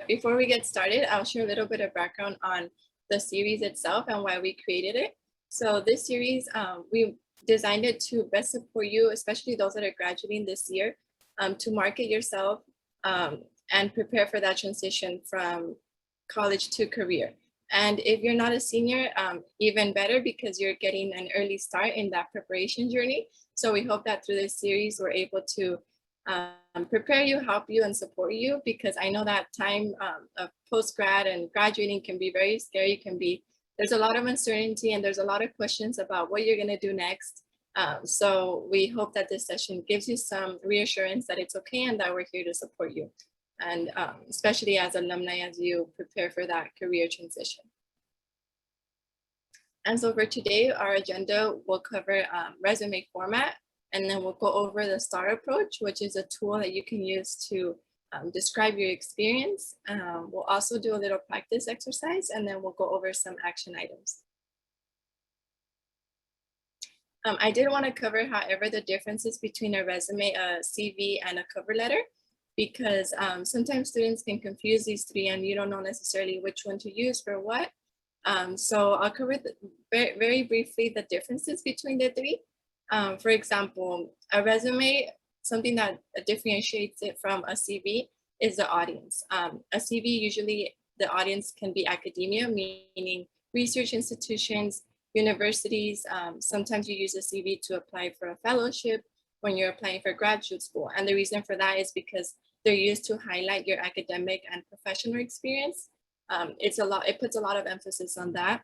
before we get started, I'll share a little bit of background on the series itself and why we created it. So this series, we designed it to best support you, especially those that are graduating this year, to market yourself and prepare for that transition from college to career. And if you're not a senior, even better because you're getting an early start in that preparation journey. So we hope that through this series, we're able to prepare you, help you, and support you, because I know that time of post-grad and graduating can be very scary. There's a lot of uncertainty and there's a lot of questions about what you're gonna do next. So we hope that this session gives you some reassurance that it's okay and that we're here to support you. And especially as alumni, as you prepare for that career transition. And so for today, our agenda will cover resume format, and then we'll go over the STAR approach, which is a tool that you can use to describe your experience. We'll also do a little practice exercise, and then we'll go over some action items. I did want to cover, however, the differences between a resume, a CV, and a cover letter, because sometimes students can confuse these three and you don't know necessarily which one to use for what. So I'll cover very briefly the differences between the three. For example, a resume, something that differentiates it from a CV is the audience. A CV, usually the audience can be academia, meaning research institutions, universities. Sometimes you use a CV to apply for a fellowship when you're applying for graduate school. And the reason for that is because they're used to highlight your academic and professional experience. It puts a lot of emphasis on that,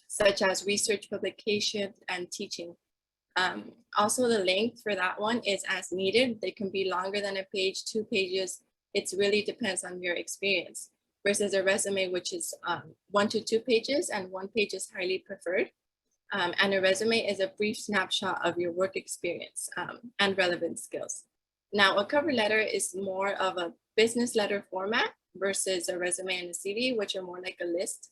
such as research, publication, and teaching. Also, the length for that one is as needed. They can be longer than a page, 2 pages. It really depends on your experience, versus a resume, which is 1 to 2 pages, and 1 page is highly preferred. And a resume is a brief snapshot of your work experience and relevant skills. Now, a cover letter is more of a business letter format versus a resume and a CV, which are more like a list.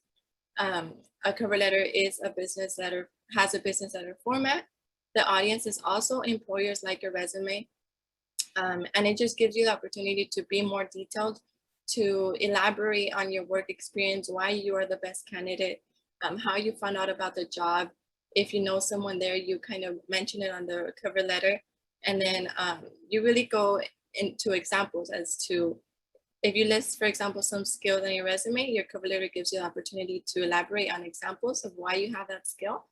A cover letter is a business letter, has a business letter format. The audience is also employers like a resume. And it just gives you the opportunity to be more detailed, to elaborate on your work experience, why you are the best candidate, how you found out about the job. If you know someone there, you kind of mention it on the cover letter. And then you really go into examples as to, if you list, for example, some skills in your resume, your cover letter gives you the opportunity to elaborate on examples of why you have that skill.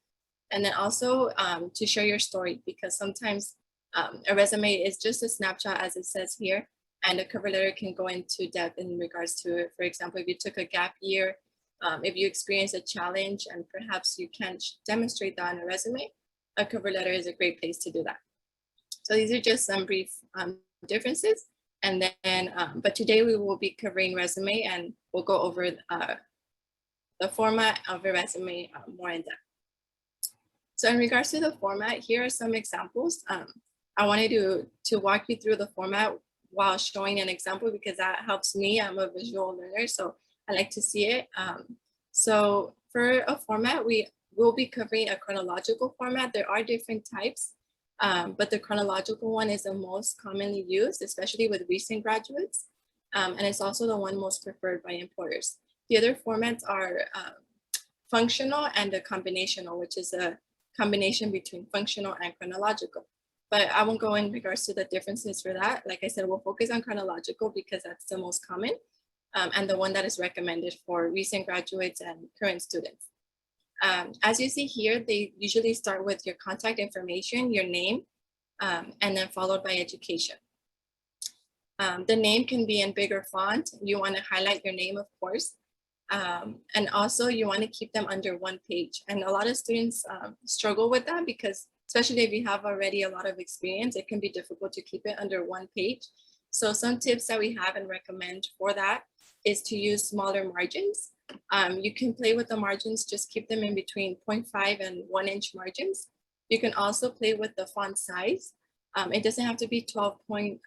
And then also to share your story, because sometimes a resume is just a snapshot, as it says here, and a cover letter can go into depth in regards to it. For example, if you took a gap year, if you experience a challenge and perhaps you can't demonstrate that on a resume, a cover letter is a great place to do that. So these are just some brief differences. And then, but today we will be covering resume, and we'll go over the format of a resume more in depth. So in regards to the format, here are some examples. I wanted to walk you through the format while showing an example, because that helps me. I'm a visual learner, so I like to see it. So for a format, we will be covering a chronological format. There are different types, but the chronological one is the most commonly used, especially with recent graduates. And it's also the one most preferred by employers. The other formats are functional and the combinational, which is a combination between functional and chronological. But I won't go in regards to the differences for that. Like I said, we'll focus on chronological because that's the most common and the one that is recommended for recent graduates and current students. As you see here, they usually start with your contact information, your name, and then followed by education. The name can be in bigger font. You want to highlight your name, of course. And also you want to keep them under 1 page. And a lot of students struggle with that, because especially if you have already a lot of experience, it can be difficult to keep it under 1 page. So some tips that we have and recommend for that is to use smaller margins. You can play with the margins, just keep them in between 0.5 and 1 inch margins. You can also play with the font size. It doesn't have to be 12 point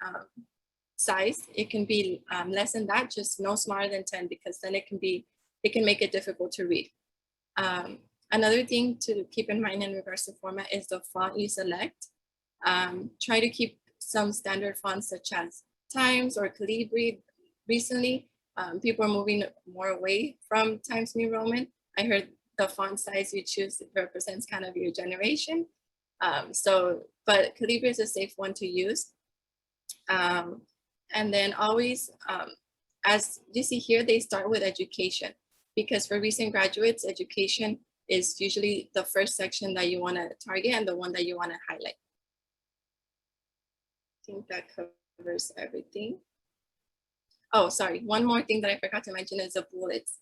size. It can be less than that, just no smaller than 10, because then it can make it difficult to read. Another thing to keep in mind in regards to format is the font you select. Try to keep some standard fonts such as Times or Calibri recently. People are moving more away from Times New Roman. I heard the font size you choose represents kind of your generation. But Calibri is a safe one to use. And then always, as you see here, they start with education, because for recent graduates, education is usually the first section that you want to target and the one that you want to highlight. I think that covers everything. Oh, sorry. One more thing that I forgot to mention is the bullets.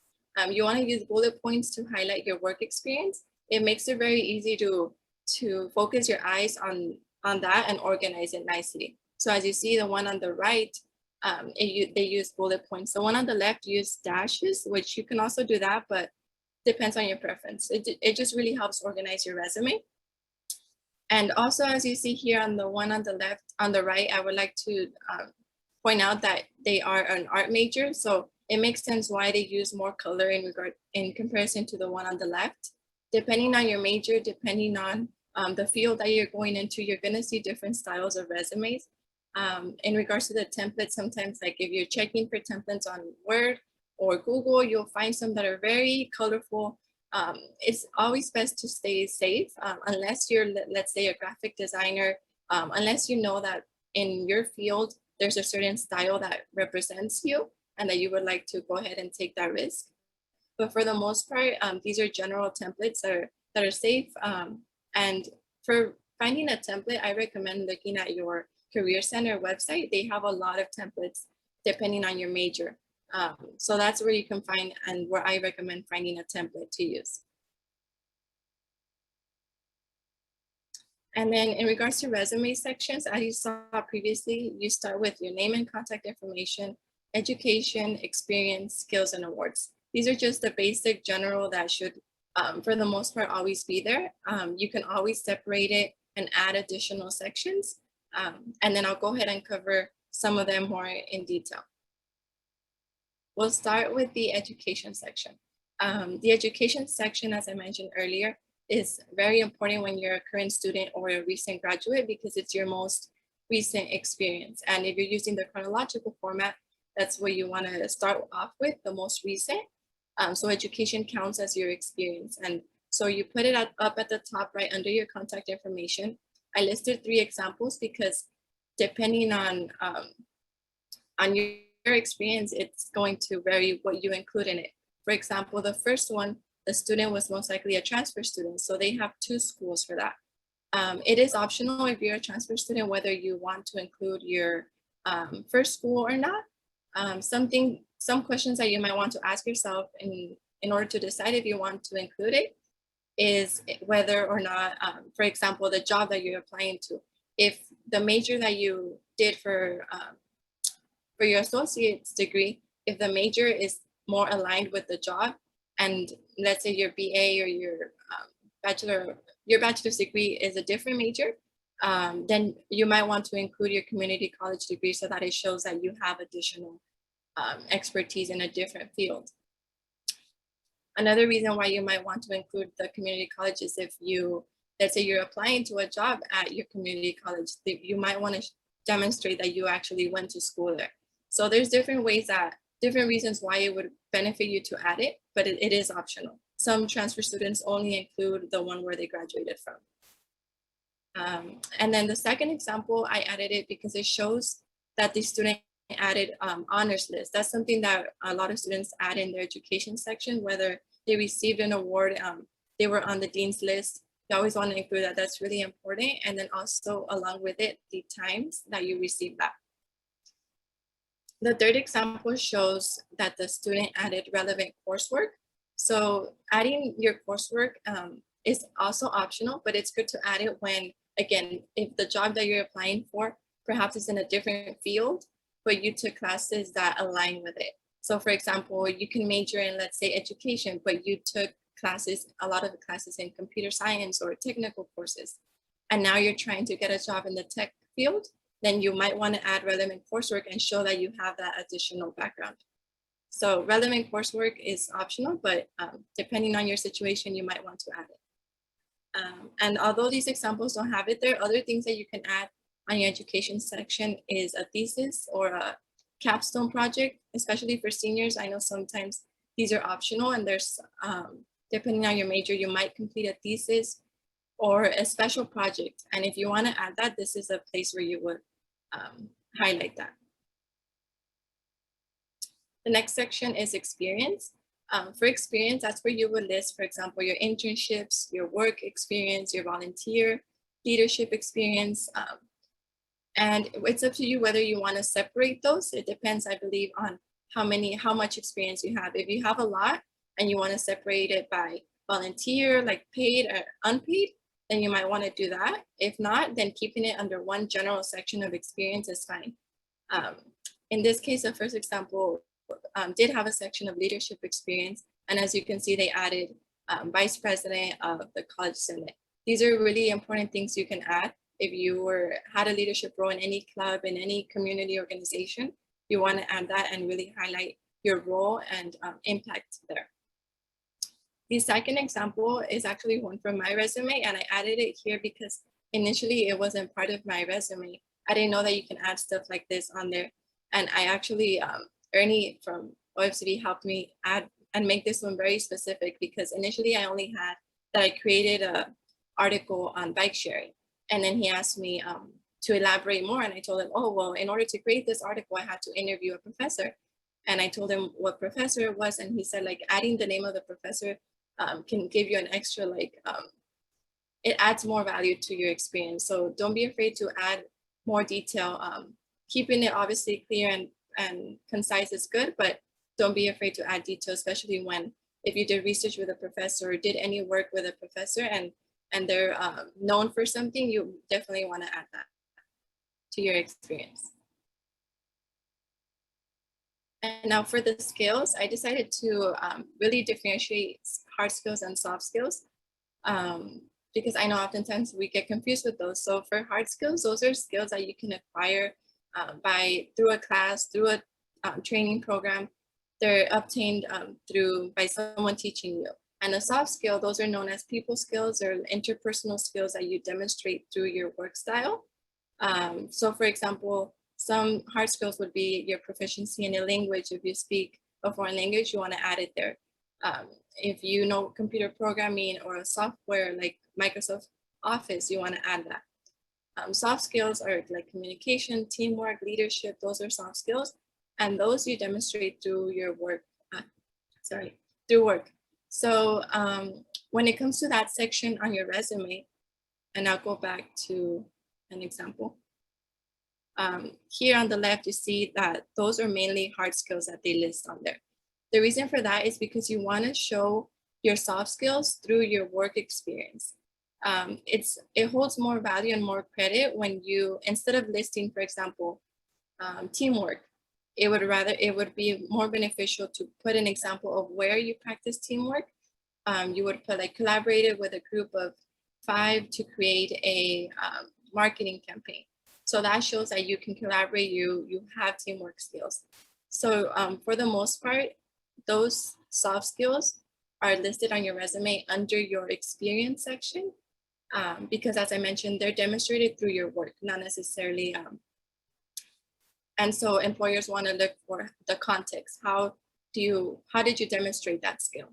You want to use bullet points to highlight your work experience. It makes it very easy to focus your eyes on that and organize it nicely. So as you see, the one on the right, they use bullet points. The one on the left use dashes, which you can also do that, but depends on your preference. It just really helps organize your resume. And also, as you see here on the one on the left, on the right, I would like to point out that they are an art major. So it makes sense why they use more color in comparison to the one on the left. Depending on your major, depending on the field that you're going into, you're gonna see different styles of resumes. In regards to the templates, sometimes like if you're checking for templates on Word or Google, you'll find some that are very colorful. It's always best to stay safe unless you're, let's say, a graphic designer, unless you know that in your field, there's a certain style that represents you and that you would like to go ahead and take that risk. But for the most part, these are general templates that are safe. And for finding a template, I recommend looking at your Career Center website. They have a lot of templates depending on your major. So that's where you can find and where I recommend finding a template to use. And then in regards to resume sections, as you saw previously, you start with your name and contact information, education, experience, skills, and awards. These are just the basic general that should, for the most part, always be there. You can always separate it and add additional sections. And then I'll go ahead and cover some of them more in detail. We'll start with the education section. The education section, as I mentioned earlier, is very important when you're a current student or a recent graduate because it's your most recent experience. And if you're using the chronological format, that's what you want to start off with, the most recent. So education counts as your experience. And so you put it up at the top right under your contact information. I listed 3 examples because depending on your experience, it's going to vary what you include in it. For example, the first one, the student was most likely a transfer student. So they have 2 schools for that. It is optional if you're a transfer student, whether you want to include your first school or not. Some questions that you might want to ask yourself in order to decide if you want to include it is whether or not, for example, the job that you're applying to, if the major that you did for your associate's degree, if the major is more aligned with the job, and let's say your BA or your bachelor's degree is a different major, then you might want to include your community college degree so that it shows that you have additional expertise in a different field. Another reason why you might want to include the community college is if let's say you're applying to a job at your community college, you might want to demonstrate that you actually went to school there. So there's different reasons why it would benefit you to add it, but it is optional. Some transfer students only include the one where they graduated from. And then the second example, I added it because it shows that the student added honors list. That's something that a lot of students add in their education section, whether they received an award, they were on the dean's list. You always want to include that. That's really important. And then also along with it, the times that you received that. The third example shows that the student added relevant coursework. So adding your coursework is also optional, but it's good to add it when, again, if the job that you're applying for perhaps is in a different field, but you took classes that align with it. So for example, you can major in, let's say, education, but you took a lot of the classes in computer science or technical courses, and now you're trying to get a job in the tech field, then you might want to add relevant coursework and show that you have that additional background. So relevant coursework is optional, but depending on your situation, you might want to add it. And although these examples don't have it, there are other things that you can add on your education section is a thesis or capstone project, especially for seniors. I know sometimes these are optional, and there's, depending on your major, you might complete a thesis or a special project. And if you want to add that, this is a place where you would highlight that. The next section is experience. For experience, that's where you would list, for example, your internships, your work experience, your volunteer, leadership experience. And it's up to you whether you want to separate those. It depends, I believe, on how much experience you have. If you have a lot and you want to separate it by volunteer, like paid or unpaid, then you might want to do that. If not, then keeping it under one general section of experience is fine. In this case, the first example did have a section of leadership experience. And as you can see, they added vice president of the college senate. These are really important things you can add. If you had a leadership role in any club, in any community organization, you want to add that and really highlight your role and impact there. The second example is actually one from my resume, and I added it here because initially it wasn't part of my resume. I didn't know that you can add stuff like this on there. And I actually, Ernie from OFCV helped me add and make this one very specific, because initially I only had that I created an article on bike sharing. And then he asked me to elaborate more. And I told him, oh, well, in order to create this article, I had to interview a professor. And I told him what professor it was. And he said, like, adding the name of the professor can give you an extra, it adds more value to your experience. So don't be afraid to add more detail. Keeping it obviously clear and concise is good, but don't be afraid to add detail, especially if you did research with a professor or did any work with a professor and they're known for something, you definitely want to add that to your experience. And now for the skills, I decided to really differentiate hard skills and soft skills, because I know oftentimes we get confused with those. So for hard skills, those are skills that you can acquire through a class, through a training program. They're obtained by someone teaching you. And a soft skill, those are known as people skills or interpersonal skills that you demonstrate through your work style. So for example, some hard skills would be your proficiency in a language. If you speak a foreign language, you want to add it there. If you know computer programming or a software like Microsoft Office, you want to add that. Soft skills are like communication, teamwork, leadership. Those are soft skills. And those you demonstrate through your work, through work. So when it comes to that section on your resume, and I'll go back to an example. Here on the left, you see that those are mainly hard skills that they list on there. The reason for that is because you want to show your soft skills through your work experience. It holds more value and more credit when you, instead of listing, for example, teamwork, it would be more beneficial to put an example of where you practice teamwork. You would put like collaborated with a group of 5 to create a marketing campaign. So that shows that you can collaborate, you have teamwork skills. So for the most part, those soft skills are listed on your resume under your experience section, because as I mentioned, they're demonstrated through your work, not necessarily. And so employers want to look for the context. How did you demonstrate that skill?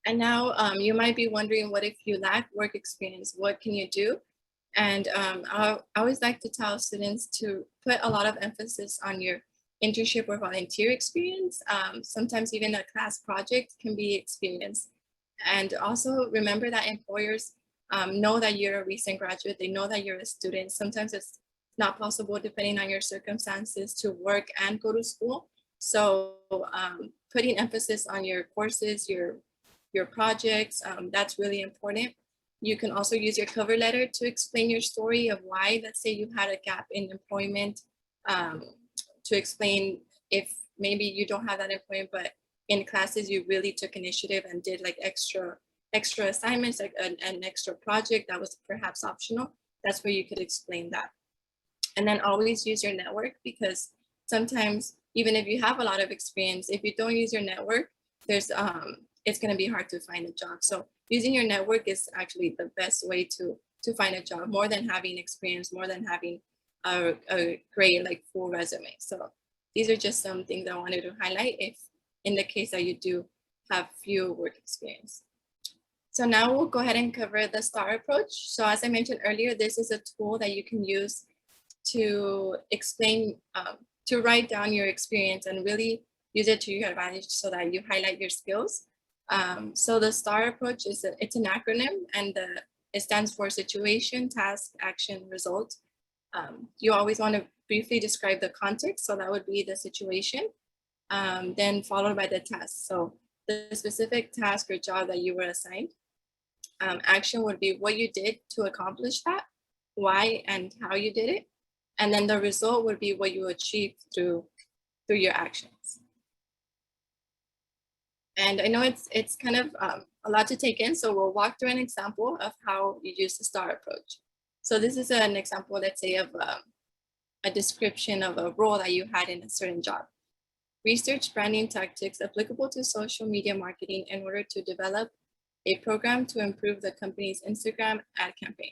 And now you might be wondering, what if you lack work experience? What can you do? And I always like to tell students to put a lot of emphasis on your internship or volunteer experience. Sometimes even a class project can be experience. And also remember that employers know that you're a recent graduate. They know that you're a student. Sometimes it's not possible, depending on your circumstances, to work and go to school. So putting emphasis on your courses, your projects, that's really important. You can also use your cover letter to explain your story of why, let's say you had a gap in employment, to explain if maybe you don't have that employment, but in classes you really took initiative and did like extra assignments, like an extra project that was perhaps optional. That's where you could explain that. And then always use your network, because sometimes even if you have a lot of experience, if you don't use your network, it's going to be hard to find a job. So using your network is actually the best way to to find a job, more than having experience, more than having a great like full resume. So these are just some things I wanted to highlight if in the case that you do have few work experience. So now we'll go ahead and cover the STAR approach. So as I mentioned earlier, this is a tool that you can use to explain, to write down your experience and really use it to your advantage so that you highlight your skills. So the STAR approach it's an acronym, and it stands for situation, task, action, result. You always want to briefly describe the context. So that would be the situation, then followed by the task. So the specific task or job that you were assigned. Action would be what you did to accomplish that, why and how you did it. And then the result would be what you achieved through your actions. And I know it's kind of a lot to take in, so we'll walk through an example of how you use the STAR approach. So this is an example, let's say, of a description of a role that you had in a certain job. Research branding tactics applicable to social media marketing in order to develop a program to improve the company's Instagram ad campaign.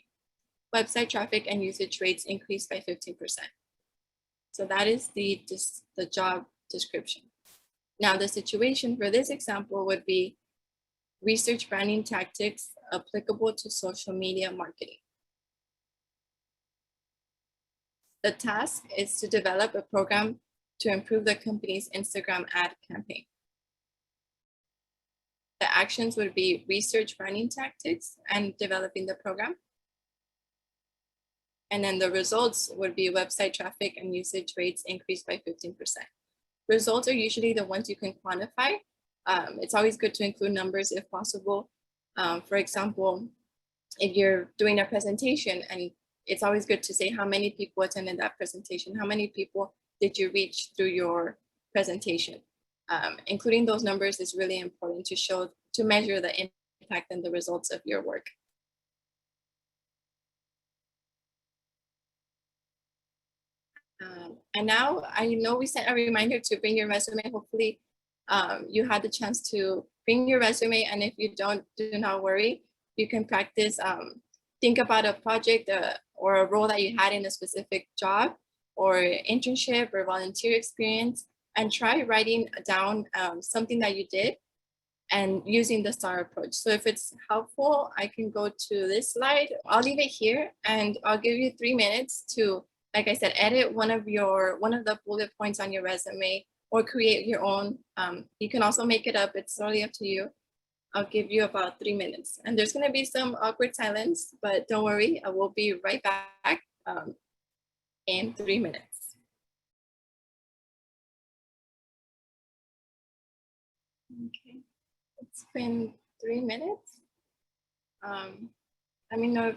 Website traffic and usage rates increased by 15%. So that is the job description. Now the situation for this example would be research branding tactics applicable to social media marketing. The task is to develop a program to improve the company's Instagram ad campaign. The actions would be research branding tactics and developing the program. And then the results would be website traffic and usage rates increased by 15%. Results are usually the ones you can quantify. It's always good to include numbers if possible. For example, if you're doing a presentation, and it's always good to say how many people attended that presentation, how many people did you reach through your presentation. Including those numbers is really important to measure the impact and the results of your work. And now I know we sent a reminder to bring your resume. Hopefully you had the chance to bring your resume, and if you don't, do not worry. You can practice, think about a project or a role that you had in a specific job or internship or volunteer experience, and try writing down something that you did and using the STAR approach. So if it's helpful, I can go to this slide. I'll leave it here, and I'll give you 3 minutes to, like I said, edit one of the bullet points on your resume or create your own. You can also make it up. It's totally up to you. I'll give you about 3 minutes, and there's going to be some awkward silence, but don't worry, I will be right back in 3 minutes. Okay, it's been 3 minutes. Let me know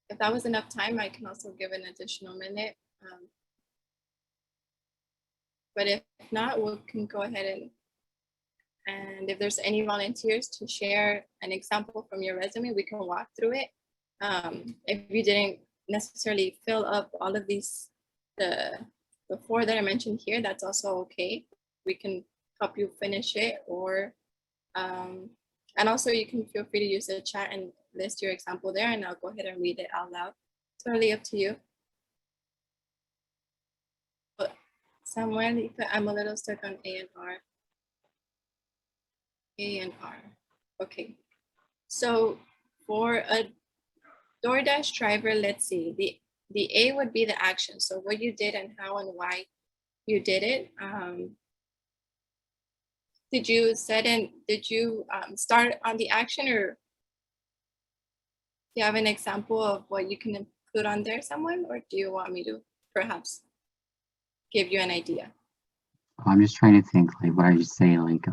if that was enough time. I can also give an additional minute. But if not, we can go ahead and if there's any volunteers to share an example from your resume, we can walk through it. If you didn't necessarily fill up all of these, the 4 that I mentioned here, that's also okay. We can help you finish it, or and also you can feel free to use the chat and list your example there, and I'll go ahead and read it out loud. Totally up to you. But Samuel, I'm a little stuck on A and R. A and R. Okay. So for a DoorDash driver, let's see. The A would be the action. So what you did and how and why you did it. Did you start on the action, or do you have an example of what you can include on there, someone, or do you want me to perhaps give you an idea? I'm just trying to think, like, what I just say, like,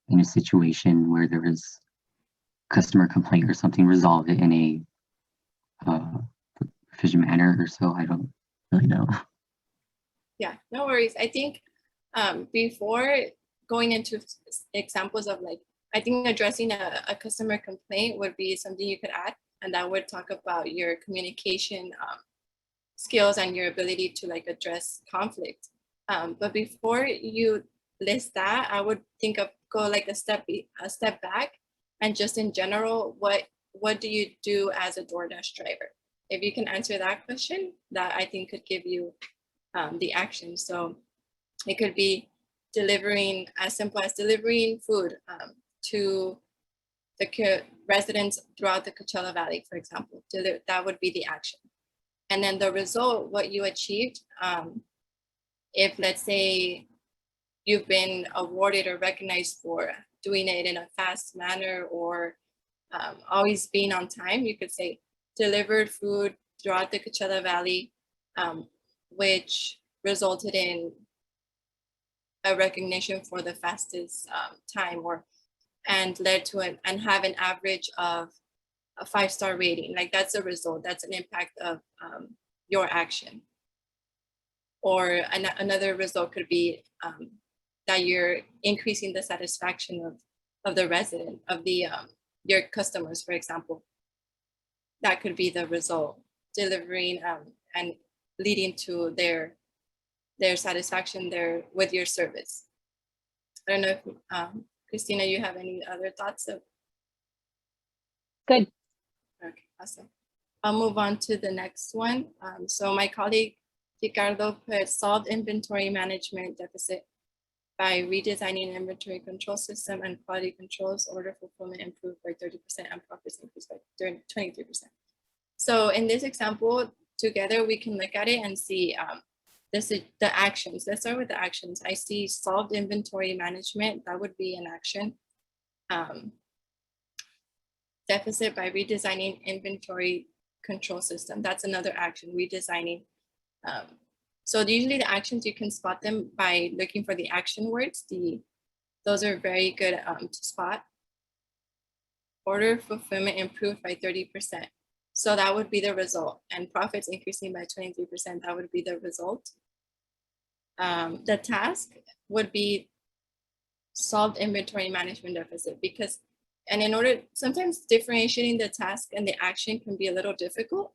in a situation where there is customer complaint or something, resolve it in a efficient manner or so. I don't really know. Yeah, no worries. I think before going into examples of, like, I think addressing a customer complaint would be something you could add, and that would talk about your communication skills and your ability to, like, address conflict. But before you list that, I would think of go like a step back, and just in general, what what do you do as a DoorDash driver? If you can answer that question, that I think could give you the action. So it could be delivering, as simple as delivering food to the residents throughout the Coachella Valley, for example. That would be the action. And then the result, what you achieved, if let's say you've been awarded or recognized for doing it in a fast manner or always being on time, you could say delivered food throughout the Coachella Valley, which resulted in a recognition for the fastest time, and led to and have an average of a 5-star rating. Like that's a result, that's an impact of your action. Or another result could be that you're increasing the satisfaction of the resident, of the your customers, for example. That could be the result, delivering and leading to their satisfaction there with your service. I don't know if Christina, you have any other thoughts? Good. Okay, awesome. I'll move on to the next one. So my colleague Ricardo put solved inventory management deficit by redesigning inventory control system and quality controls, order fulfillment improved by 30% and profits increased by 23%. So in this example, together we can look at it and see this is the actions. Let's start with the actions. I see solved inventory management. That would be an action. Deficit by redesigning inventory control system. That's another action, redesigning. So usually the actions, you can spot them by looking for the action words. Those are very good to spot. Order fulfillment improved by 30%. So that would be the result. And profits increasing by 23%, that would be the result. The task would be solved inventory management deficit, because, and in order, sometimes differentiating the task and the action can be a little difficult.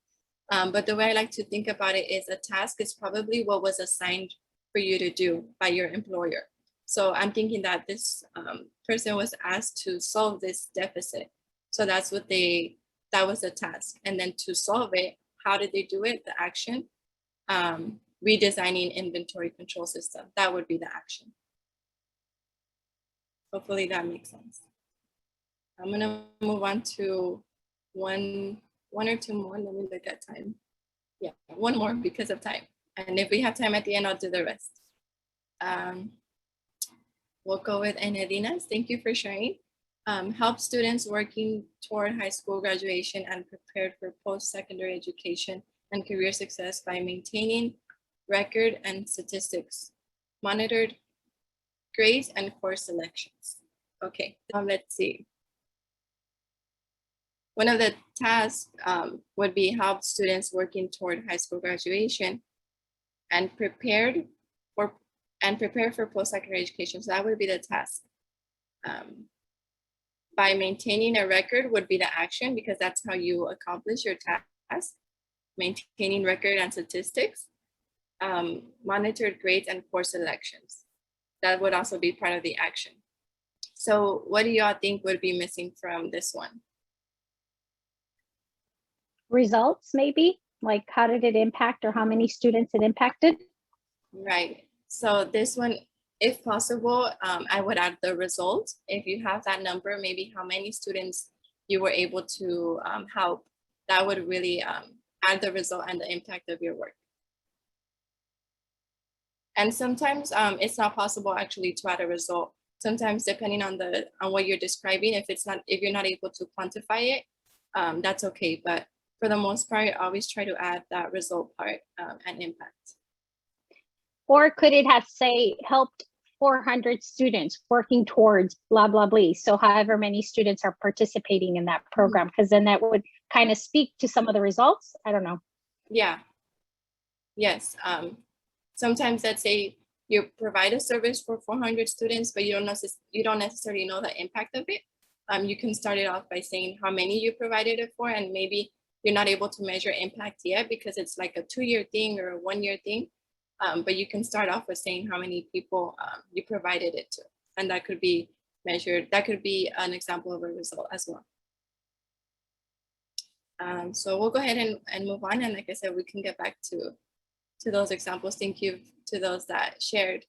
But the way I like to think about it is a task is probably what was assigned for you to do by your employer. So I'm thinking that this person was asked to solve this deficit. So that's what that was the task. And then to solve it, how did they do it? The action, redesigning inventory control system. That would be the action. Hopefully that makes sense. I'm gonna move on to one or two more. Let me look at time. Yeah, one more because of time. And if we have time at the end, I'll do the rest. We'll go with Enedinas. Thank you for sharing. Help students working toward high school graduation and prepared for post-secondary education and career success by maintaining record and statistics, monitored grades and course selections. Okay, let's see. One of the tasks would be help students working toward high school graduation and prepare for post-secondary education. So that would be the task. By maintaining a record would be the action, because that's how you accomplish your task. Maintaining record and statistics, monitored grades and course selections. That would also be part of the action. So what do y'all think would be missing from this one? Results, maybe? Like how did it impact, or how many students it impacted? Right. So this one, if possible, I would add the results. If you have that number, maybe how many students you were able to help, that would really add the result and the impact of your work. And sometimes it's not possible actually to add a result. Sometimes depending on what you're describing, if you're not able to quantify it, that's okay. But for the most part, I always try to add that result part and impact. Or could it have, say, helped 400 students working towards blah, blah, blah. So however many students are participating in that program, because then that would kind of speak to some of the results. I don't know. Yeah. Yes. Sometimes let's say you provide a service for 400 students, but you don't necessarily know the impact of it. You can start it off by saying how many you provided it for, and maybe you're not able to measure impact yet because it's like a 2-year thing or a 1-year thing. But you can start off with saying how many people you provided it to, and that could be measured. That could be an example of a result as well. So we'll go ahead and move on. And like I said, we can get back to those examples. Thank you to those that shared.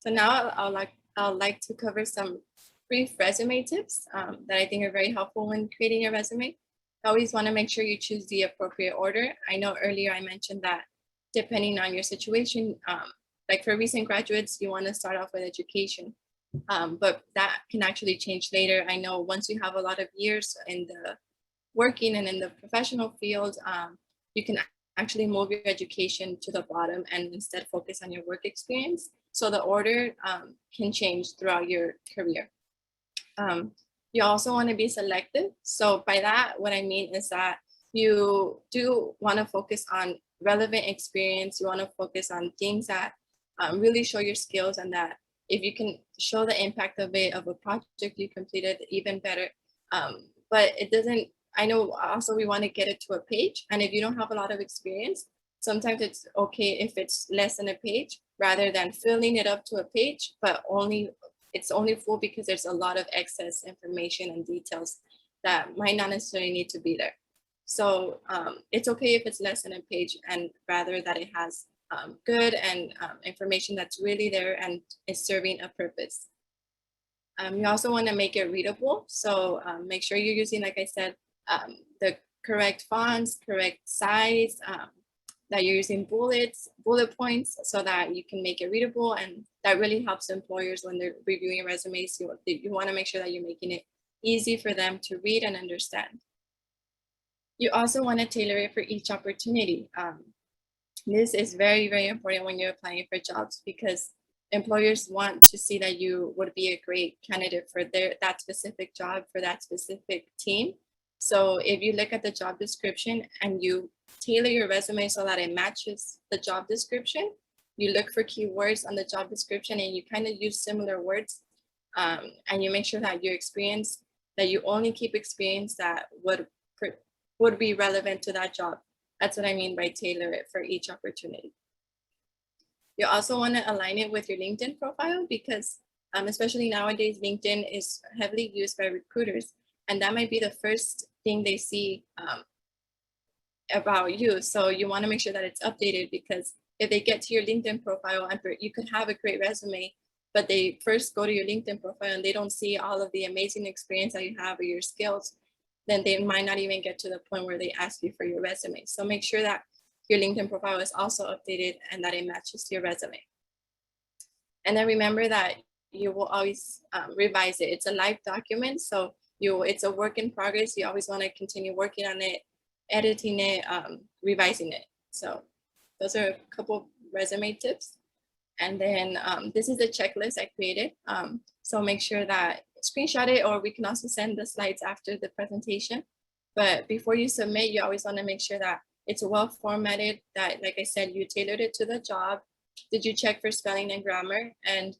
So now I'd like to cover some brief resume tips that I think are very helpful when creating a resume. I always want to make sure you choose the appropriate order. I know earlier I mentioned that depending on your situation, like for recent graduates, you want to start off with education, but that can actually change later. I know once you have a lot of years in the working and in the professional field, you can actually move your education to the bottom and instead focus on your work experience. So the order can change throughout your career. You also want to be selective. So by that, what I mean is that you do want to focus on relevant experience. You want to focus on things that really show your skills, and that if you can show the impact of a project you completed, even better. But it doesn't, I know also we want to get it to a page. And if you don't have a lot of experience, sometimes it's okay if it's less than a page rather than filling it up to a page, but it's only full because there's a lot of excess information and details that might not necessarily need to be there. So it's okay if it's less than a page, and rather that it has good and information that's really there and is serving a purpose. You also want to make it readable. So make sure you're using, like I said, the correct fonts, correct size, that you're using bullet points so that you can make it readable. And that really helps employers when they're reviewing resumes. You want to make sure that you're making it easy for them to read and understand. You also want to tailor it for each opportunity. This is very, very important when you're applying for jobs, because employers want to see that you would be a great candidate for that specific job, for that specific team. So if you look at the job description and you tailor your resume so that it matches the job description, you look for keywords on the job description and you kind of use similar words, and you make sure that your experience, that you only keep experience that would be relevant to that job. That's what I mean by tailor it for each opportunity. You also want to align it with your LinkedIn profile, because especially nowadays, LinkedIn is heavily used by recruiters, and that might be the first thing they see about you. So you want to make sure that it's updated, because if they get to your LinkedIn profile, and you could have a great resume, but they first go to your LinkedIn profile and they don't see all of the amazing experience that you have or your skills, then they might not even get to the point where they ask you for your resume. So make sure that your LinkedIn profile is also updated and that it matches your resume. And then remember that you will always revise it. It's a live document, so it's a work in progress. You always want to continue working on it, editing it, revising it. So those are a couple resume tips. And then this is the checklist I created. So make sure that screenshot it, or we can also send the slides after the presentation. But before you submit, you always want to make sure that it's well formatted, that, like I said, you tailored it to the job. Did you check for spelling and grammar? And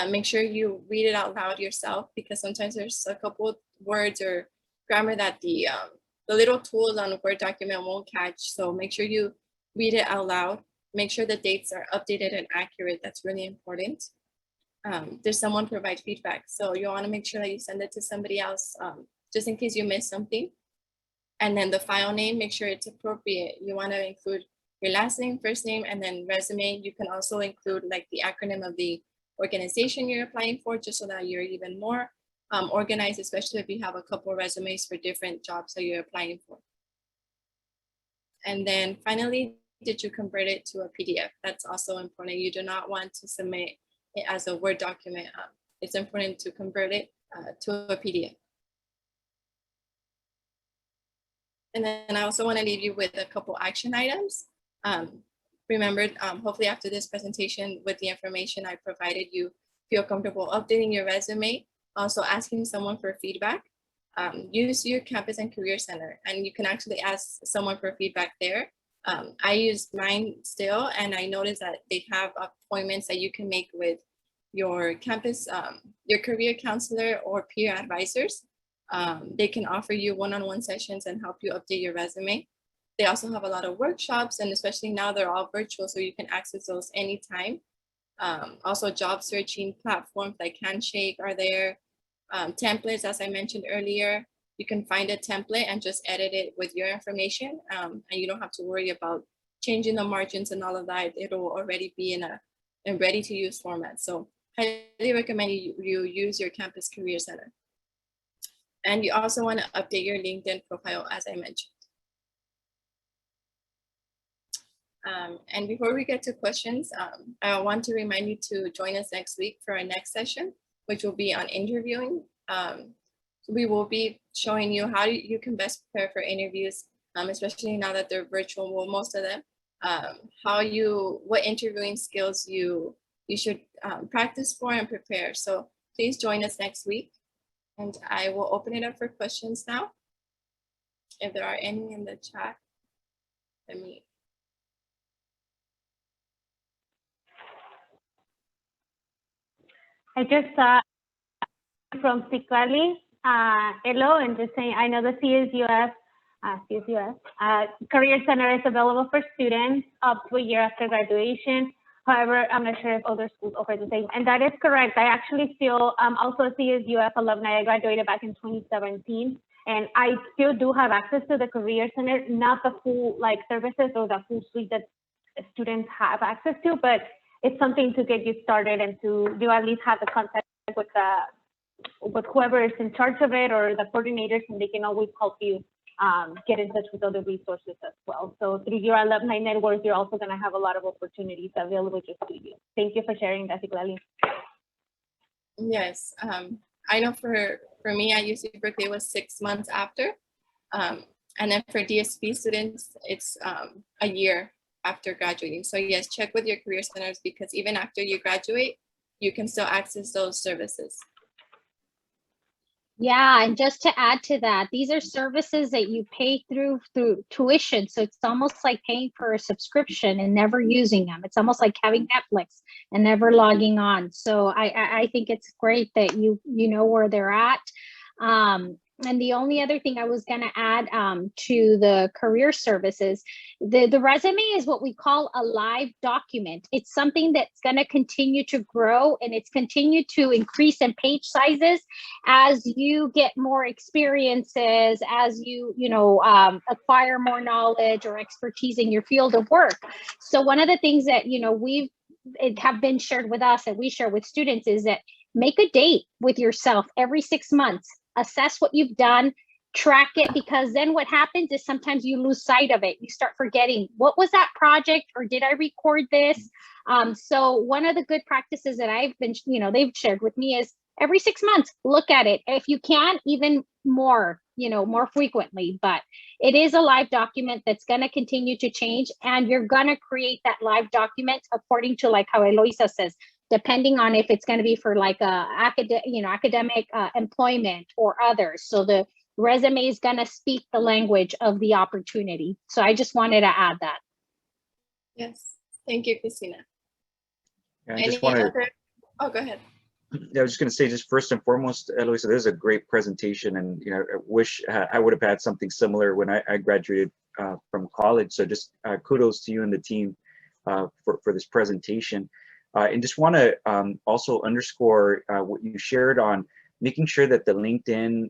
make sure you read it out loud yourself, because sometimes there's a couple of words or grammar that the little tools on a Word document won't catch. So make sure you read it out loud. Make sure the dates are updated and accurate. That's really important. Does someone provide feedback? So you want to make sure that you send it to somebody else, just in case you miss something. And then the file name, make sure it's appropriate. You want to include your last name, first name, and then resume. You can also include like the acronym of the organization you're applying for, just so that you're even more organized, especially if you have a couple resumes for different jobs that you're applying for. And then finally, did you convert it to a PDF? That's also important. You do not want to submit it as a Word document. It's important to convert it to a PDF. And then I also want to leave you with a couple action items. Remember, hopefully after this presentation, with the information I provided, you feel comfortable updating your resume, also asking someone for feedback. Use your campus and career center, and you can actually ask someone for feedback there. I use mine still, and I noticed that they have appointments that you can make with your campus, your career counselor or peer advisors. They can offer you one-on-one sessions and help you update your resume. They also have a lot of workshops, and especially now they're all virtual, so you can access those anytime. Also job searching platforms like Handshake are there. templates, as I mentioned earlier. You can find a template and just edit it with your information, and you don't have to worry about changing the margins and all of that. It'll already be in a ready to use format. So highly recommend you use your Campus Career Center. And you also want to update your LinkedIn profile, as I mentioned. And before we get to questions, I want to remind you to join us next week for our next session, which will be on interviewing. We will be showing you how you can best prepare for interviews, especially now that they're virtual, well, most of them, what interviewing skills you should practice for and prepare. So please join us next week, and I will open it up for questions now. If there are any in the chat, let me. I just saw from Sikali, hello, and just saying, I know the CSUS Career Center is available for students up to a year after graduation. However, I'm not sure if other schools offer the same. And that is correct. I actually still, also a CSUS alumni. I graduated back in 2017. And I still do have access to the Career Center, not the full services or the full suite that students have access to, but it's something to get you started and to at least have the contact with whoever is in charge of it or the coordinators, and they can always help you get in touch with other resources as well. So through your alumni network, you're also going to have a lot of opportunities available just to you. Thank you for sharing that, Siglali. Yes, I know for me at UC Berkeley, it was 6 months after. And then for DSP students, it's a year after graduating. So yes, check with your career centers, because even after you graduate, you can still access those services. Yeah, and just to add to that, these are services that you pay through tuition. So it's almost like paying for a subscription and never using them. It's almost like having Netflix and never logging on. So I think it's great that you know where they're at. And the only other thing I was going to add to the career services, the resume is what we call a live document. It's something that's going to continue to grow, and it's continued to increase in page sizes as you get more experiences, as you acquire more knowledge or expertise in your field of work. So one of the things that have been shared with us and we share with students is that make a date with yourself every 6 months. Assess what you've done, track it, because then what happens is sometimes you lose sight of it. You start forgetting, what was that project, or did I record this? So one of the good practices that I've been, they've shared with me is every 6 months, look at it. If you can, even more, more frequently, but it is a live document that's going to continue to change, and you're going to create that live document according to how Eloisa says, depending on if it's going to be for academic employment or others. So the resume is going to speak the language of the opportunity. So I just wanted to add that. Yes, thank you, Christina. Yeah, I just wanted. Oh, go ahead. Yeah, I was just going to say, just first and foremost, Eloisa, this is a great presentation, and I wish I would have had something similar when I graduated from college. So just kudos to you and the team for this presentation. And just want to also underscore what you shared on making sure that the LinkedIn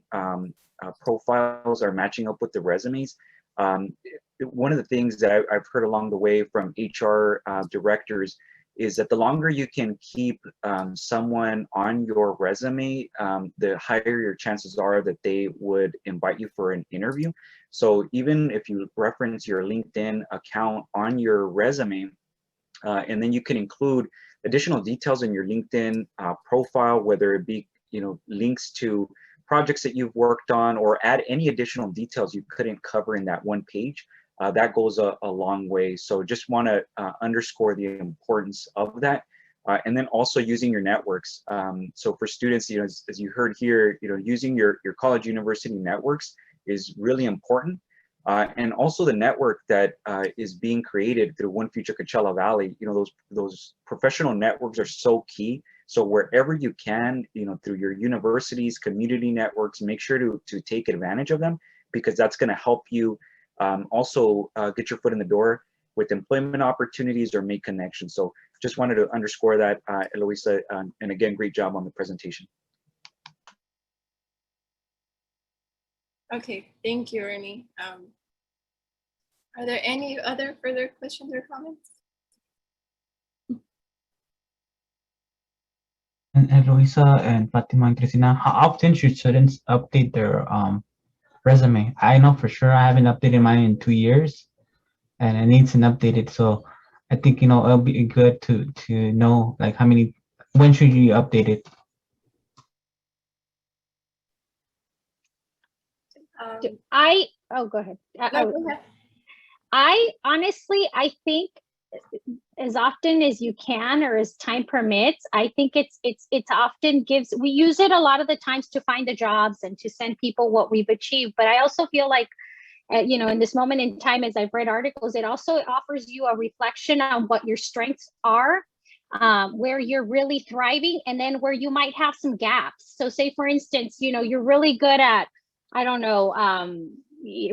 profiles are matching up with the resumes. One of the things that I've heard along the way from HR directors is that the longer you can keep someone on your resume, the higher your chances are that they would invite you for an interview. So even if you reference your LinkedIn account on your resume, and then you can include additional details in your LinkedIn profile, whether it be links to projects that you've worked on, or add any additional details you couldn't cover in that one page. That goes a long way. So just want to underscore the importance of that. And then also using your networks. So for students, as you heard here, using your college university networks is really important. And also the network that is being created through One Future Coachella Valley, those professional networks are so key. So wherever you can, through your universities, community networks, make sure to take advantage of them, because that's going to help you also get your foot in the door with employment opportunities or make connections. So just wanted to underscore that, Eloisa, and again, great job on the presentation. Okay, thank you, Ernie. Are there any other further questions or comments? And Eloisa and Fatima and Cristina, how often should students update their resume? I know for sure I haven't updated mine in 2 years, and it needs an updated. So I think it'll be good to know like when should you update it? Go ahead. No, go ahead. I honestly, I think as often as you can or as time permits. I think it's often we use it a lot of the times to find the jobs and to send people what we've achieved. But I also feel like, in this moment in time, as I've read articles, it also offers you a reflection on what your strengths are, where you're really thriving, and then where you might have some gaps. So say, for instance, you're really good at, I don't know,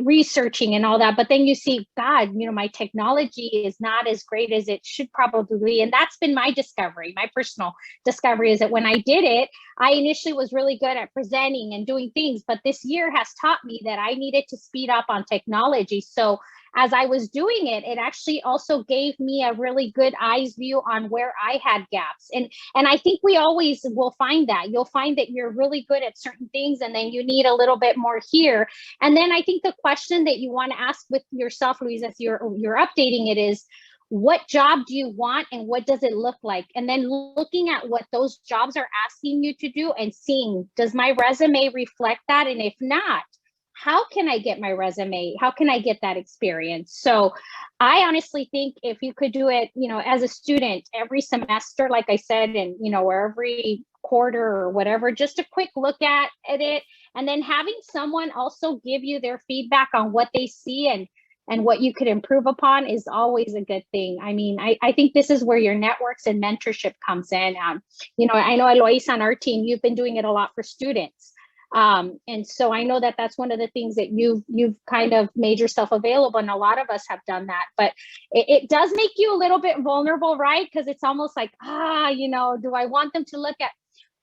researching and all that, but then you see, God, my technology is not as great as it should probably be. And that's been my discovery. My personal discovery is that when I did it, I initially was really good at presenting and doing things, but this year has taught me that I needed to speed up on technology. So as I was doing it, it actually also gave me a really good eyes view on where I had gaps. And I think we always will find that. You'll find that you're really good at certain things, and then you need a little bit more here. And then I think the question that you want to ask with yourself, Louise, as you're updating it is, what job do you want and what does it look like? And then looking at what those jobs are asking you to do and seeing, does my resume reflect that? And if not, how can I get my resume? How can I get that experience? So I honestly think if you could do it, as a student every semester, like I said, and, or every quarter or whatever, just a quick look at it. And then having someone also give you their feedback on what they see and what you could improve upon is always a good thing. I mean, I think this is where your networks and mentorship comes in. I know Eloisa on our team, you've been doing it a lot for students. And so I know that that's one of the things that you've kind of made yourself available, and a lot of us have done that. But it does make you a little bit vulnerable, right? Because it's almost like, do I want them to look at?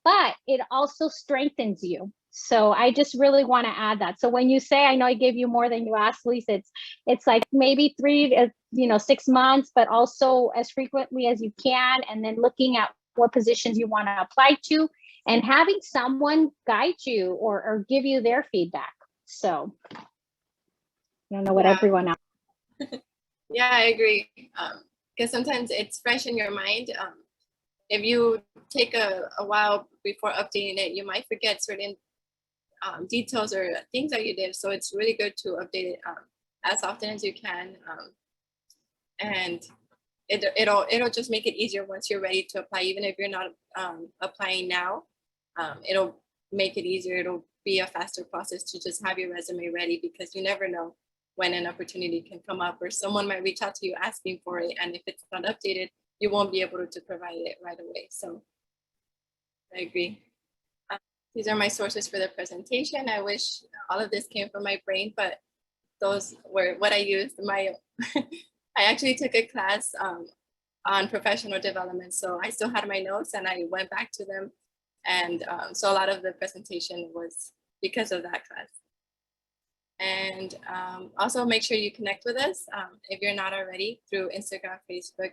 But it also strengthens you. So I just really want to add that. So when you say, I know I gave you more than you asked, Lisa, it's like maybe 3 to 6 months, but also as frequently as you can, and then looking at what positions you want to apply to, and having someone guide you or give you their feedback. So I don't know what everyone else. Yeah, I agree. Because sometimes it's fresh in your mind. If you take a while before updating it, you might forget certain details or things that you did. So it's really good to update it as often as you can. And it'll just make it easier once you're ready to apply, even if you're not applying now. It'll make it easier. It'll be a faster process to just have your resume ready, because you never know when an opportunity can come up, or someone might reach out to you asking for it. And if it's not updated, you won't be able to provide it right away. So I agree. These are my sources for the presentation. I wish all of this came from my brain, but those were what I used. I actually took a class on professional development. So I still had my notes and I went back to them. And so a lot of the presentation was because of that class. And also make sure you connect with us if you're not already, through Instagram, Facebook,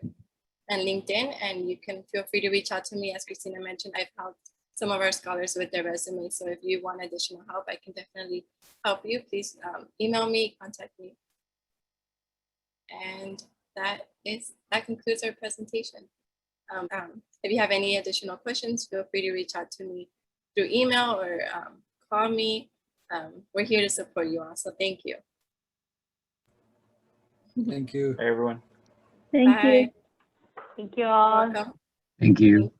and LinkedIn. And you can feel free to reach out to me. As Christina mentioned, I've helped some of our scholars with their resumes. So if you want additional help, I can definitely help you. Please email me, contact me. And that concludes our presentation. If you have any additional questions, feel free to reach out to me through email or call me. We're here to support you all. So thank you. Thank you. Hey, everyone. Thank Bye. you. Thank you all. Welcome. Thank you.